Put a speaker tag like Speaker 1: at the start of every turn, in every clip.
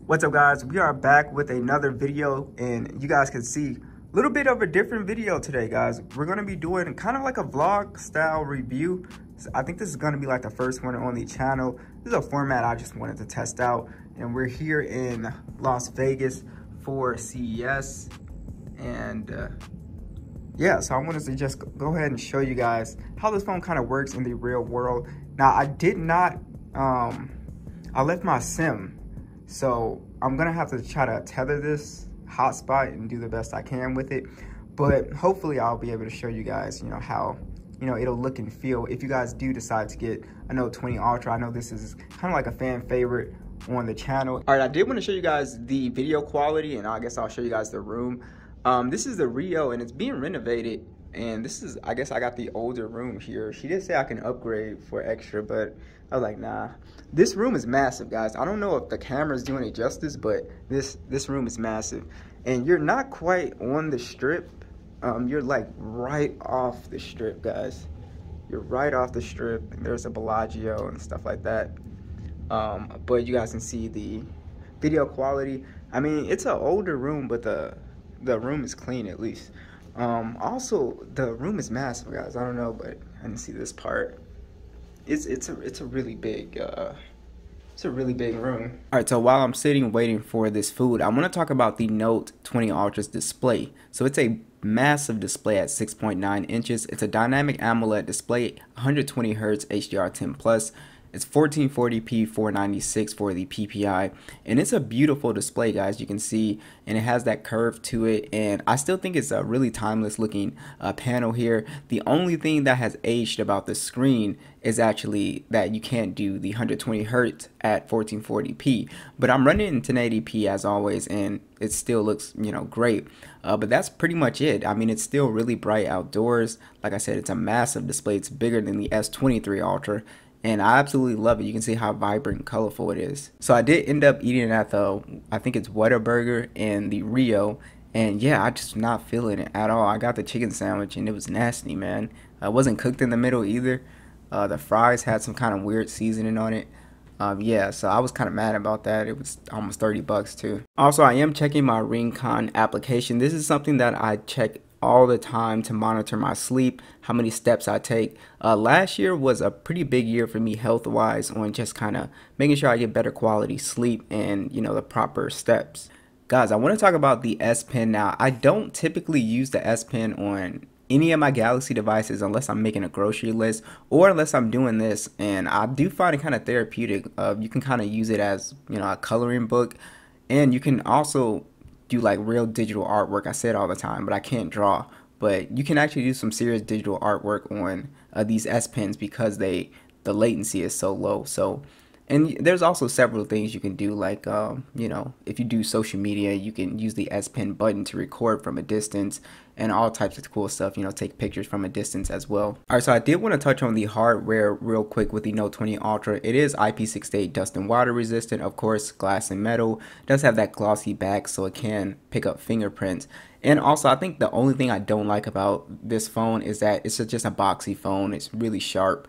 Speaker 1: What's up, guys? We are back with another video, and you guys can see a little bit of a different video today, guys. We're going to be doing kind of like a vlog style review. So I think this is going to be like the first one on the channel. This is a format I just wanted to test out, and we're here in Las Vegas for CES. And yeah, so I wanted to just go ahead and show you guys how this phone kind of works in the real world. Now, I did not, I left my SIM. So I'm gonna have to try to tether this hotspot and do the best I can with it. But hopefully I'll be able to show you guys, how, it'll look and feel if you guys do decide to get a Note 20 Ultra. I know this is kind of like a fan favorite on the channel. All right, I did want to show you guys the video quality, and I guess I'll show you guys the room. This is the Rio, and it's being renovated. And this is, I guess I got the older room here. She did say I can upgrade for extra, but I was like, nah. This room is massive, guys. I don't know if the camera's doing it justice, but this room is massive. And you're not quite on the strip. You're like right off the strip, guys. You're right off the strip, and there's a Bellagio and stuff like that. But you guys can see the video quality. I mean, it's an older room, but the room is clean at least. Also, the room is massive, guys. I don't know, but I didn't see this part. It's a really big room. All right, so while I'm sitting waiting for this food, I want to talk about the Note 20 Ultra's display. So it's a massive display at 6.9 inches. It's a dynamic AMOLED display, 120 Hz HDR10+. It's 1440p 496 for the PPI, and it's a beautiful display, guys. You can see, and it has that curve to it, and I still think it's a really timeless looking panel here. The only thing that has aged about the screen is actually that you can't do the 120 Hz at 1440p, but I'm running in 1080p as always, and it still looks, great. But that's pretty much it. I mean, it's still really bright outdoors. Like I said, it's a massive display. It's bigger than the S23 Ultra. And I absolutely love it. You can see how vibrant and colorful it is. So I did end up eating at the, I think it's Whataburger and the Rio. And yeah, I just not feeling it at all. I got the chicken sandwich and it was nasty, man. It wasn't cooked in the middle either. The fries had some kind of weird seasoning on it. Yeah, so I was kind of mad about that. It was almost 30 bucks too. Also, I am checking my Rincon application. This is something that I check all the time to monitor my sleep, how many steps I take. Last year was a pretty big year for me health-wise on just kind of making sure I get better quality sleep and, the proper steps. Guys, I want to talk about the S Pen now. I don't typically use the S Pen on any of my Galaxy devices unless I'm making a grocery list or unless I'm doing this, and I do find it kind of therapeutic. You can kind of use it as, a coloring book, and you can also do like real digital artwork. I say it all the time, but I can't draw. But you can actually do some serious digital artwork on these S Pens because the latency is so low. So, and there's also several things you can do, like if you do social media, you can use the S Pen button to record from a distance and all types of cool stuff, take pictures from a distance as well. All right, so I did want to touch on the hardware real quick with the Note 20 Ultra. It is IP68 dust and water resistant, of course, glass and metal. It does have that glossy back, so it can pick up fingerprints. And also, I think the only thing I don't like about this phone is that it's just a boxy phone. It's really sharp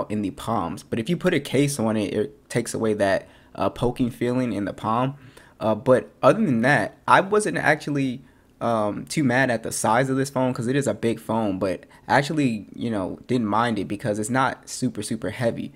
Speaker 1: in the palms. But if you put a case on it, it takes away that poking feeling in the palm. But other than that, I wasn't actually too mad at the size of this phone because it is a big phone, but actually, didn't mind it because it's not super heavy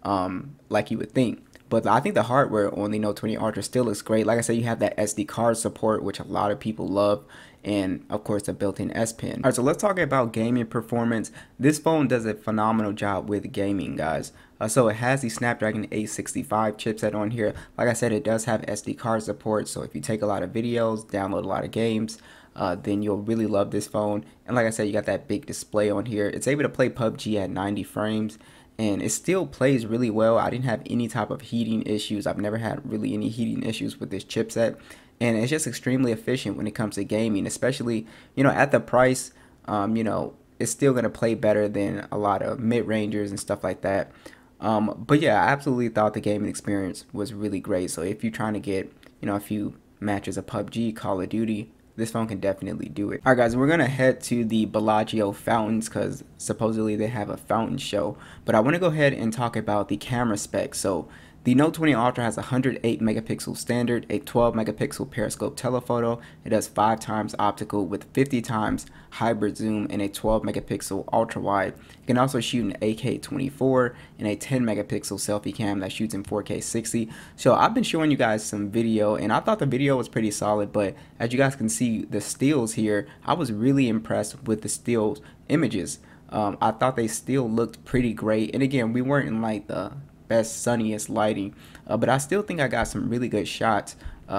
Speaker 1: like you would think. But I think the hardware on the Note 20 Ultra still looks great. Like I said, you have that SD card support, which a lot of people love, and of course the built-in S Pen. All right, so let's talk about gaming performance. This phone does a phenomenal job with gaming, guys. So it has the Snapdragon 865 chipset on here. Like I said, it does have SD card support, so if you take a lot of videos, download a lot of games, then you'll really love this phone. And like I said, you got that big display on here. It's able to play PUBG at 90 frames. And it still plays really well. I didn't have any type of heating issues. I've never had really any heating issues with this chipset. And it's just extremely efficient when it comes to gaming, especially, at the price, it's still going to play better than a lot of mid-rangers and stuff like that. But yeah, I absolutely thought the gaming experience was really great. So if you're trying to get, a few matches of PUBG, Call of Duty, this phone can definitely do it. Alright guys, we're gonna head to the Bellagio fountains because supposedly they have a fountain show. But I want to go ahead and talk about the camera specs. So The Note 20 Ultra has a 108 megapixel standard, a 12 megapixel periscope telephoto. It does 5 times optical with 50 times hybrid zoom and a 12 megapixel ultra wide. It can also shoot in 8K 24 and a 10 megapixel selfie cam that shoots in 4K 60. So I've been showing you guys some video and I thought the video was pretty solid, but as you guys can see the stills here, I was really impressed with the stills images. I thought they still looked pretty great, and again, we weren't in like the best sunniest lighting, but I still think I got some really good shots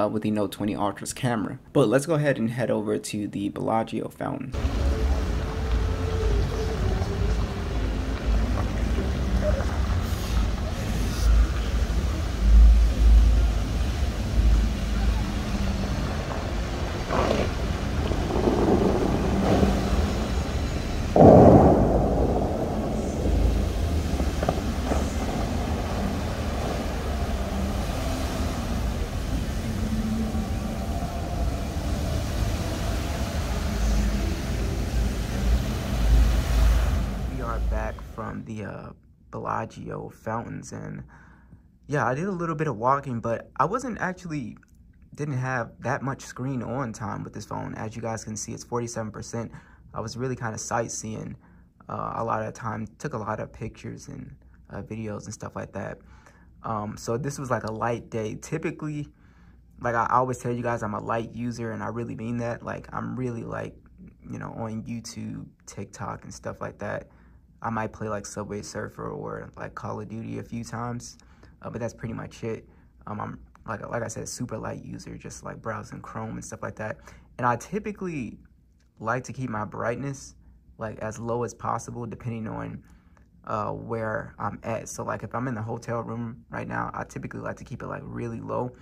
Speaker 1: with the Note 20 Ultra's camera. But let's go ahead and head over to the Bellagio fountain. Back from the Bellagio fountains, and yeah, I did a little bit of walking, but I didn't have that much screen on time with this phone. As you guys can see, it's 47%. I was really kind of sightseeing a lot of time, took a lot of pictures and videos and stuff like that. So this was like a light day. Typically, like I always tell you guys, I'm a light user, and I really mean that. Like I'm really like, you know, on YouTube, TikTok and stuff like that. I might play like Subway Surfer or like Call of Duty a few times, but that's pretty much it. I'm like I said, super light user, just like browsing Chrome and stuff like that. And I typically like to keep my brightness like as low as possible, depending on where I'm at. So like if I'm in the hotel room right now, I typically like to keep it like really low.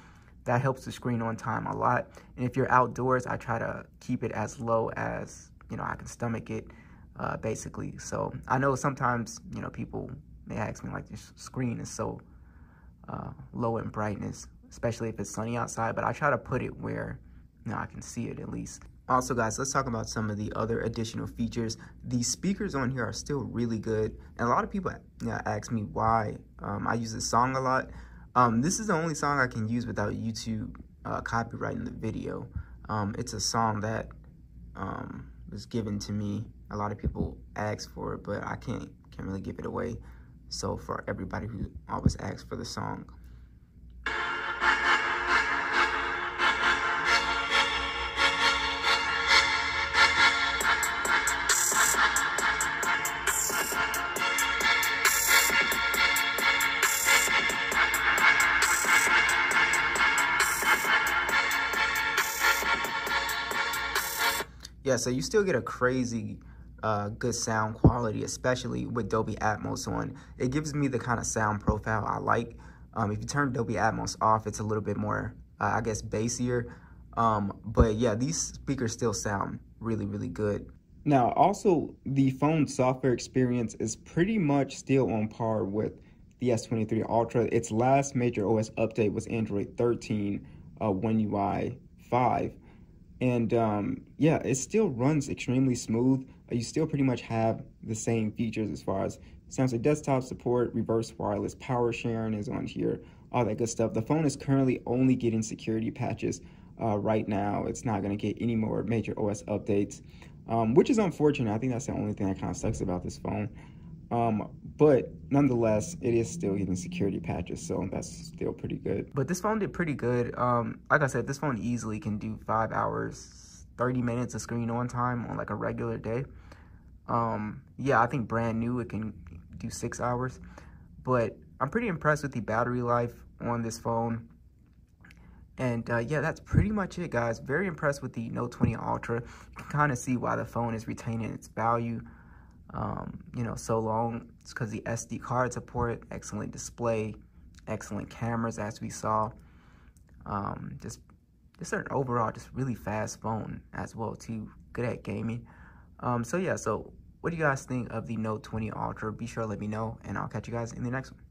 Speaker 1: That helps the screen on time a lot. And if you're outdoors, I try to keep it as low as, you know, I can stomach it. Basically. So I know sometimes, you know, people may ask me like, this screen is so low in brightness, especially if it's sunny outside, but I try to put it where, you know, I can see it at least. Also guys, let's talk about some of the other additional features. The speakers on here are still really good, and a lot of people, you know, ask me why I use this song a lot. This is the only song I can use without YouTube copyrighting the video. It's a song that was given to me. A lot of people ask for it, but I can't really give it away. So for everybody who always asks for the song. Yeah, so you still get a crazy good sound quality, especially with Dolby Atmos on. It gives me the kind of sound profile I like. If you turn Dolby Atmos off, it's a little bit more, I guess, bassier. But yeah, these speakers still sound really, really good. Now, also, the phone software experience is pretty much still on par with the S23 Ultra. Its last major OS update was Android 13, One UI 5. And yeah, it still runs extremely smooth. You still pretty much have the same features as far as Samsung desktop support, reverse wireless power sharing is on here, all that good stuff. The phone is currently only getting security patches right now. It's not going to get any more major OS updates, which is unfortunate. I think that's the only thing that kind of sucks about this phone. But nonetheless, it is still getting security patches, so that's still pretty good. But this phone did pretty good. Like I said, this phone easily can do 5 hours, 30 minutes of screen on time on like a regular day. Yeah, I think brand new it can do 6 hours. But I'm pretty impressed with the battery life on this phone. And yeah, that's pretty much it, guys. Very impressed with the Note 20 Ultra. You can kind of see why the phone is retaining its value. You know, so long. It's because the SD card support, excellent display, excellent cameras, as we saw. Just an overall just really fast phone as well too. Good at gaming. So yeah, so what do you guys think of the Note 20 Ultra? Be sure to let me know, and I'll catch you guys in the next one.